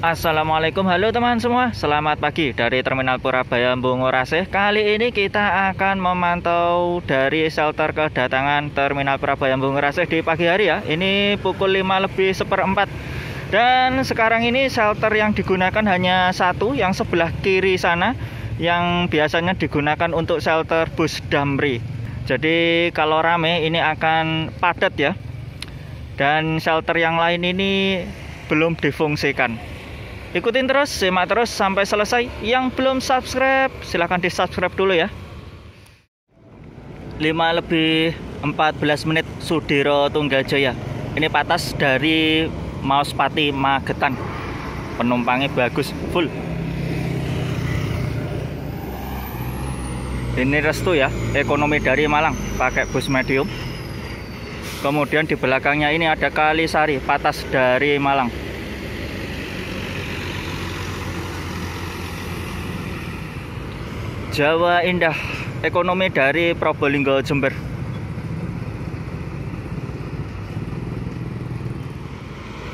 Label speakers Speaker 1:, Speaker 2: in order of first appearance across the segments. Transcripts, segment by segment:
Speaker 1: Assalamualaikum, halo teman semua. Selamat pagi dari Terminal Purabaya Bungurasih. Kali ini kita akan memantau dari shelter kedatangan Terminal Purabaya Bungurasih di pagi hari ya. Ini pukul 5:04. Dan sekarang ini shelter yang digunakan hanya satu, yang sebelah kiri sana, yang biasanya digunakan untuk shelter bus Damri. Jadi kalau rame ini akan padat ya. Dan shelter yang lain ini belum difungsikan. Ikutin terus, simak terus sampai selesai. Yang belum subscribe, silahkan di subscribe dulu ya. 5:14 menit Sudiro Tunggajaya. Ini patas dari Maospati Magetan. Penumpangnya bagus, full. Ini restu ya, ekonomi dari Malang, pakai bus medium. Kemudian di belakangnya ini ada Kalisari, patas dari Malang. Jawa Indah, ekonomi dari Probolinggo Jember.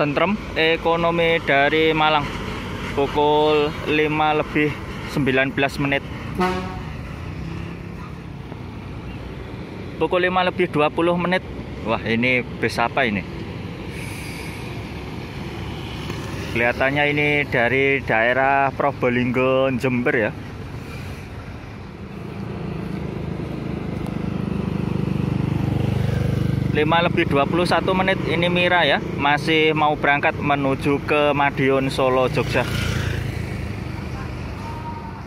Speaker 1: Tentrem, ekonomi dari Malang, pukul 5:19 menit. Pukul 5:20 menit. Wah, ini bus apa ini? Kelihatannya ini dari daerah Probolinggo Jember ya. 5:21 menit ini Mira ya, masih mau berangkat menuju ke Madiun, Solo, Jogja.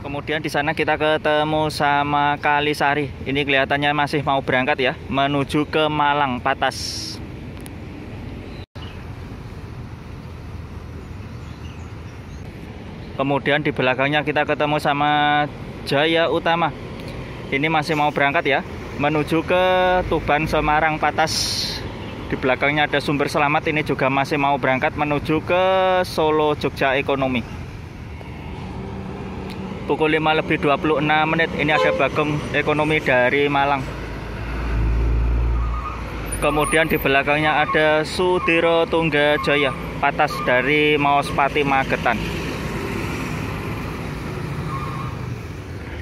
Speaker 1: Kemudian di sana kita ketemu sama Kalisari. Ini kelihatannya masih mau berangkat ya, menuju ke Malang, patas. Kemudian di belakangnya kita ketemu sama Jaya Utama. Ini masih mau berangkat ya, menuju ke Tuban, Semarang, patas. Di belakangnya ada Sumber Selamat, ini juga masih mau berangkat menuju ke Solo, Jogja ekonomi. Pukul 5:26 menit ini ada Bagong ekonomi dari Malang. Kemudian di belakangnya ada Sudiro Tunggajaya, patas dari Maospati Magetan.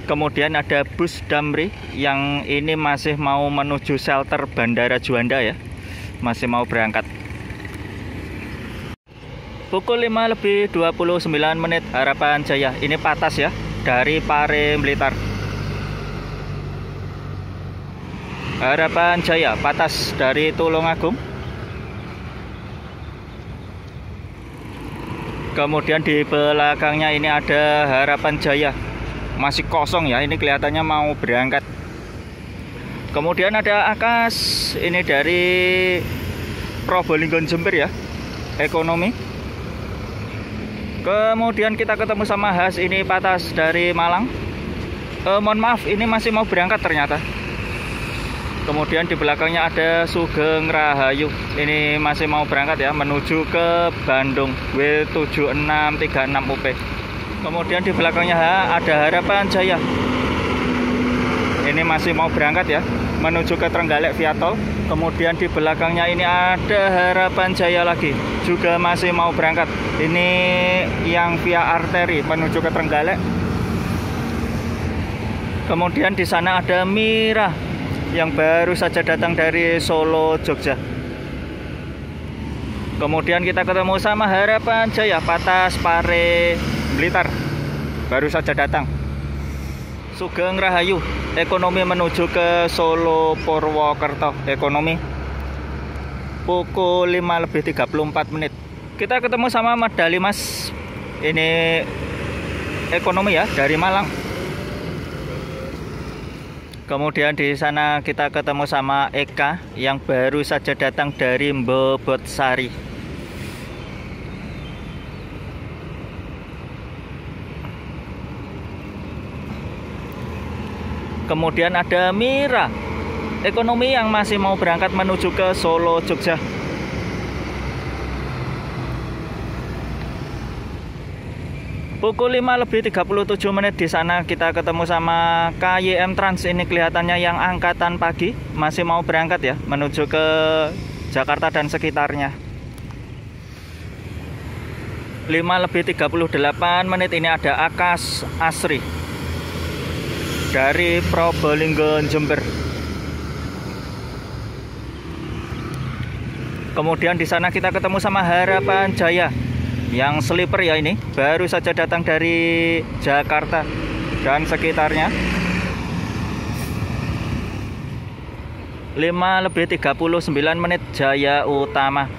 Speaker 1: Kemudian ada bus Damri yang ini masih mau menuju shelter Bandara Juanda ya, masih mau berangkat. Pukul 5:29 menit Harapan Jaya, ini patas ya, dari Pare Blitar. Harapan Jaya, patas dari Tulungagung. Kemudian di belakangnya ini ada Harapan Jaya, masih kosong ya, ini kelihatannya mau berangkat. Kemudian ada Akas, ini dari Probolinggo Jember ya, ekonomi. Kemudian kita ketemu sama Has, ini patas dari Malang. Mohon maaf, ini masih mau berangkat ternyata. Kemudian di belakangnya ada Sugeng Rahayu, ini masih mau berangkat ya, menuju ke Bandung, W7636 UP. Kemudian di belakangnya ada Harapan Jaya. Ini masih mau berangkat ya, menuju ke Trenggalek via tol. Kemudian di belakangnya ini ada Harapan Jaya lagi, juga masih mau berangkat. Ini yang via arteri menuju ke Trenggalek. Kemudian di sana ada Mira yang baru saja datang dari Solo, Jogja. Kemudian kita ketemu sama Harapan Jaya, patas Pare Blitar, baru saja datang. Sugeng Rahayu, ekonomi menuju ke Solo, Purwokerto ekonomi, pukul 5:34 menit. Kita ketemu sama Medali Mas, ini ekonomi ya, dari Malang. Kemudian di sana kita ketemu sama Eka yang baru saja datang dari Mbobotsari. Kemudian ada Mira ekonomi yang masih mau berangkat menuju ke Solo, Jogja. Pukul 5:37 menit di sana kita ketemu sama KYM Trans, ini kelihatannya yang angkatan pagi, masih mau berangkat ya menuju ke Jakarta dan sekitarnya. 5:38 ini ada Akas Asri dari Probolinggo Jember. Kemudian di sana kita ketemu sama Harapan Jaya yang sleeper ya, ini baru saja datang dari Jakarta dan sekitarnya. 5:39 Jaya Utama.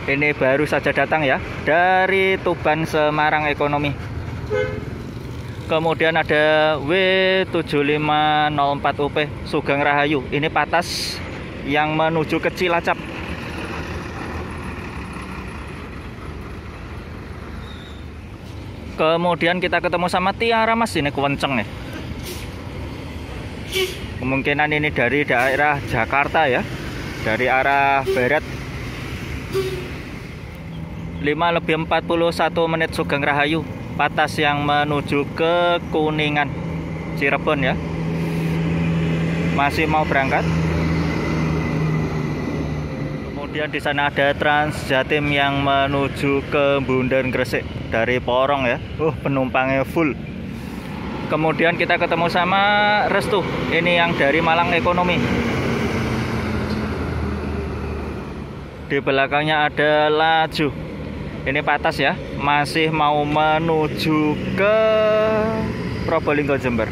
Speaker 1: Ini baru saja datang ya dari Tuban Semarang Ekonomi. Kemudian ada W7504 UP Sugeng Rahayu. Ini Patas yang menuju ke Cilacap. Kemudian kita ketemu sama Tiara Mas, ini kewenceng nih. Kemungkinan ini dari daerah Jakarta ya, dari arah barat. 5:41 Sugeng Rahayu, Patas yang menuju ke Kuningan, Cirebon ya. Masih mau berangkat. Kemudian di sana ada Transjatim yang menuju ke Bundaran Gresik dari Porong ya. Penumpangnya full. Kemudian kita ketemu sama Restu, ini yang dari Malang Ekonomi. Di belakangnya ada Laju. Ini Patas ya, masih mau menuju ke Probolinggo Jember.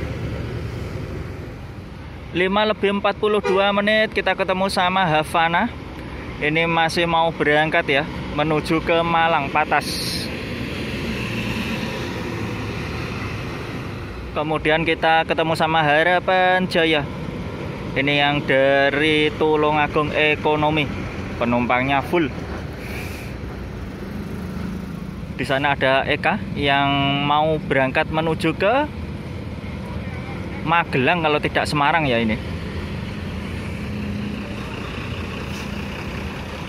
Speaker 1: 5:42 kita ketemu sama Havana. Ini masih mau berangkat ya, menuju ke Malang, Patas. Kemudian kita ketemu sama Harapan Jaya. Ini yang dari Tulungagung Ekonomi, penumpangnya full. Di sana ada Eka yang mau berangkat menuju ke Magelang kalau tidak Semarang ya ini.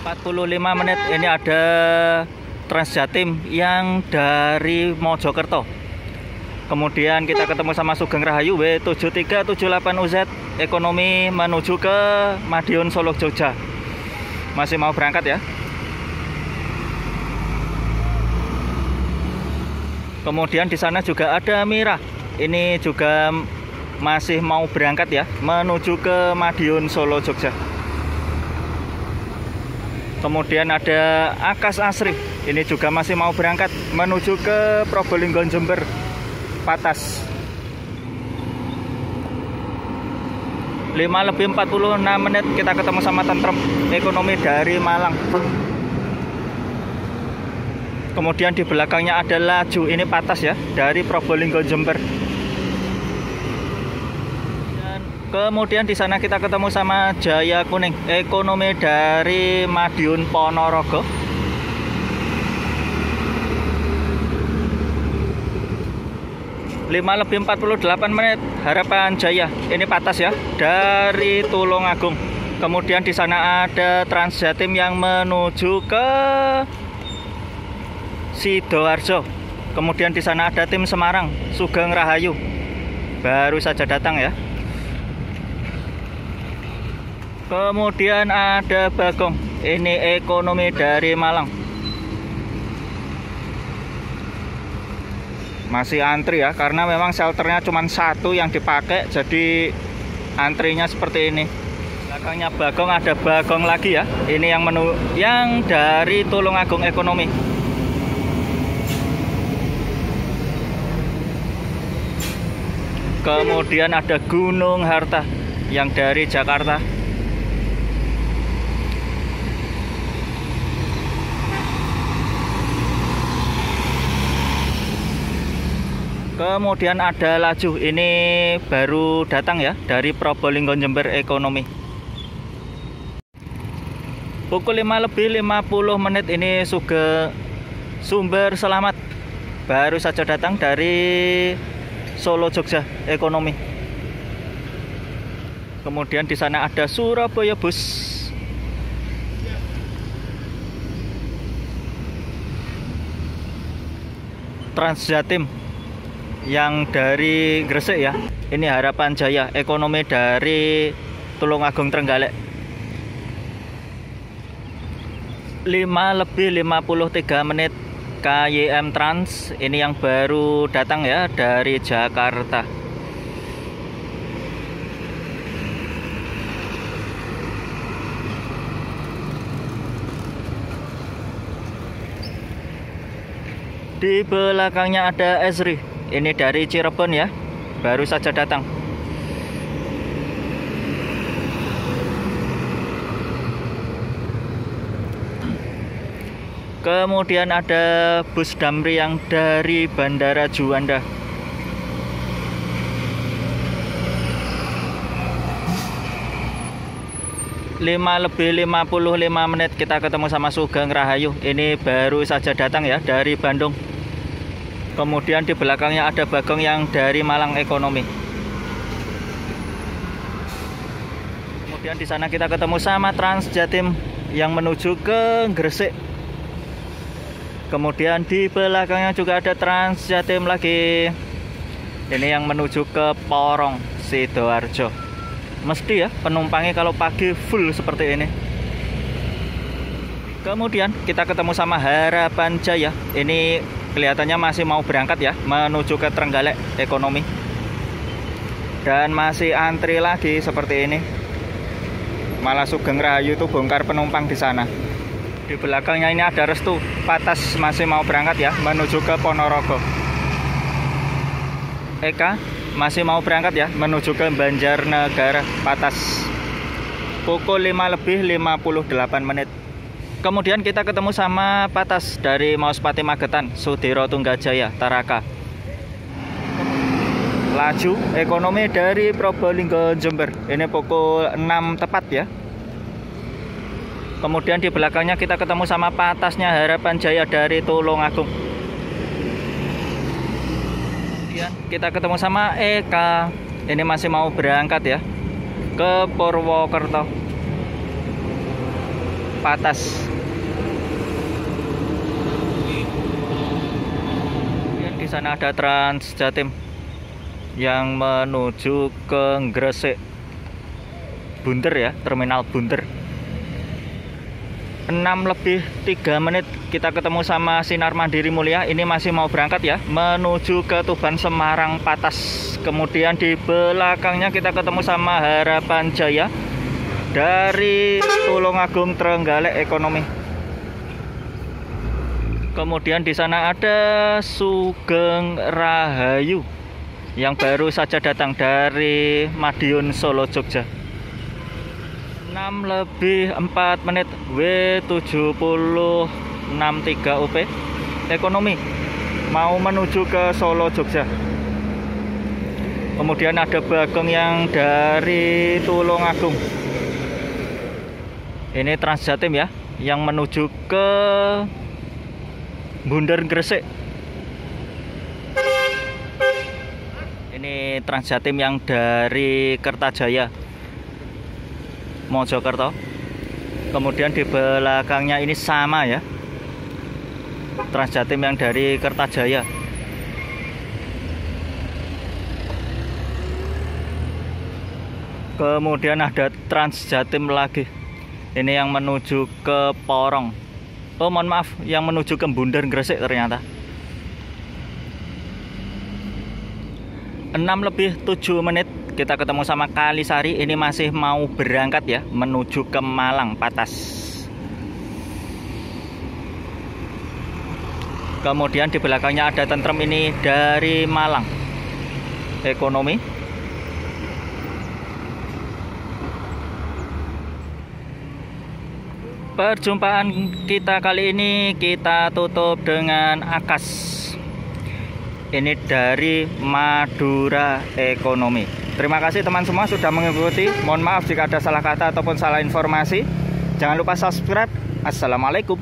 Speaker 1: 45 ini ada Transjatim yang dari Mojokerto. Kemudian kita ketemu sama Sugeng Rahayu W7378UZ Ekonomi menuju ke Madiun Solo Jogja. Masih mau berangkat ya. Kemudian di sana juga ada Mira. Ini juga masih mau berangkat ya, menuju ke Madiun Solo Jogja. Kemudian ada Akas Asri. Ini juga masih mau berangkat menuju ke Probolinggo Jember, Patas. 5:46 kita ketemu sama Tentrem Ekonomi dari Malang. Kemudian di belakangnya ada Laju, ini Patas ya, dari Probolinggo Jember. Kemudian di sana kita ketemu sama Jaya Kuning Ekonomi dari Madiun Ponorogo. Lima lebih 48 Harapan Jaya, ini Patas ya, dari Tulungagung. Kemudian di sana ada Transjatim yang menuju ke Sidoarjo. Kemudian di sana ada tim Semarang Sugeng Rahayu, baru saja datang ya. Kemudian ada Bagong, ini Ekonomi dari Malang. Masih antri ya, karena memang shelternya cuma satu yang dipakai, jadi antrinya seperti ini. Belakangnya Bagong ada Bagong lagi ya, ini yang dari Tulungagung Ekonomi. Kemudian ada Gunung Harta yang dari Jakarta. Kemudian ada Laju, ini baru datang ya, dari Probolinggo Jember Ekonomi. Pukul 5:50 ini Sumber Selamat, baru saja datang dari Solo Jogja Ekonomi. Kemudian di sana ada Surabaya Bus. Transjatim yang dari Gresik ya, ini Harapan Jaya Ekonomi dari Tulungagung Trenggalek. 5:53 KYM Trans. Ini yang baru datang ya dari Jakarta. Di belakangnya ada Esri. Ini dari Cirebon ya, baru saja datang. Kemudian ada bus Damri yang dari Bandara Juanda. Lima lebih 55 menit kita ketemu sama Sugeng Rahayu. Ini baru saja datang ya dari Bandung. Kemudian di belakangnya ada Bagong yang dari Malang Ekonomi. Kemudian di sana kita ketemu sama Trans Jatim yang menuju ke Gresik. Kemudian di belakangnya juga ada Trans Jatim lagi. Ini yang menuju ke Porong, Sidoarjo. Mesti ya penumpangnya kalau pagi full seperti ini. Kemudian kita ketemu sama Harapan Jaya. Ini kelihatannya masih mau berangkat ya, menuju ke Trenggalek Ekonomi. Dan masih antri lagi seperti ini. Malah Sugeng Rahayu itu bongkar penumpang di sana. Di belakangnya ini ada Restu Patas, masih mau berangkat ya, menuju ke Ponorogo. Eka masih mau berangkat ya, menuju ke Banjarnegara Patas. Pukul 5:58 menit. Kemudian kita ketemu sama Patas dari Mauspati Magetan, Sudiro Tunggajaya, Taraka. Laju Ekonomi dari Probolinggo Jember. Ini pukul 6 tepat ya. Kemudian di belakangnya kita ketemu sama Patasnya Harapan Jaya dari Tulungagung. Kemudian kita ketemu sama Eka. Ini masih mau berangkat ya ke Purwokerto. Patas. Kemudian di sana ada Trans Jatim yang menuju ke Gresik. Bunter ya, Terminal Bunter. 6:03 menit kita ketemu sama Sinar Mandiri Mulia. Ini masih mau berangkat ya, menuju ke Tuban Semarang Patas. Kemudian di belakangnya kita ketemu sama Harapan Jaya dari Tulungagung Trenggalek Ekonomi. Kemudian di sana ada Sugeng Rahayu yang baru saja datang dari Madiun Solo Jogja. 6:04 menit W7063 UP Ekonomi mau menuju ke Solo Jogja. Kemudian ada Bagong yang dari Tulungagung. Ini Trans Jatim ya, yang menuju ke Bunder Gresik. Ini Trans Jatim yang dari Kertajaya, Mojokerto. Kemudian di belakangnya ini sama ya, Trans Jatim yang dari Kertajaya. Kemudian ada Trans Jatim lagi. Ini yang menuju ke Porong. Oh mohon maaf, yang menuju ke Bunder Gresik ternyata. 6:07 menit kita ketemu sama Kalisari. Ini masih mau berangkat ya, menuju ke Malang Patas. Kemudian di belakangnya ada Tentrem, ini dari Malang Ekonomi. Perjumpaan kita kali ini kita tutup dengan Akas. Ini dari Madura Ekonomi. Terima kasih teman semua sudah mengikuti. Mohon maaf jika ada salah kata ataupun salah informasi. Jangan lupa subscribe. Assalamualaikum.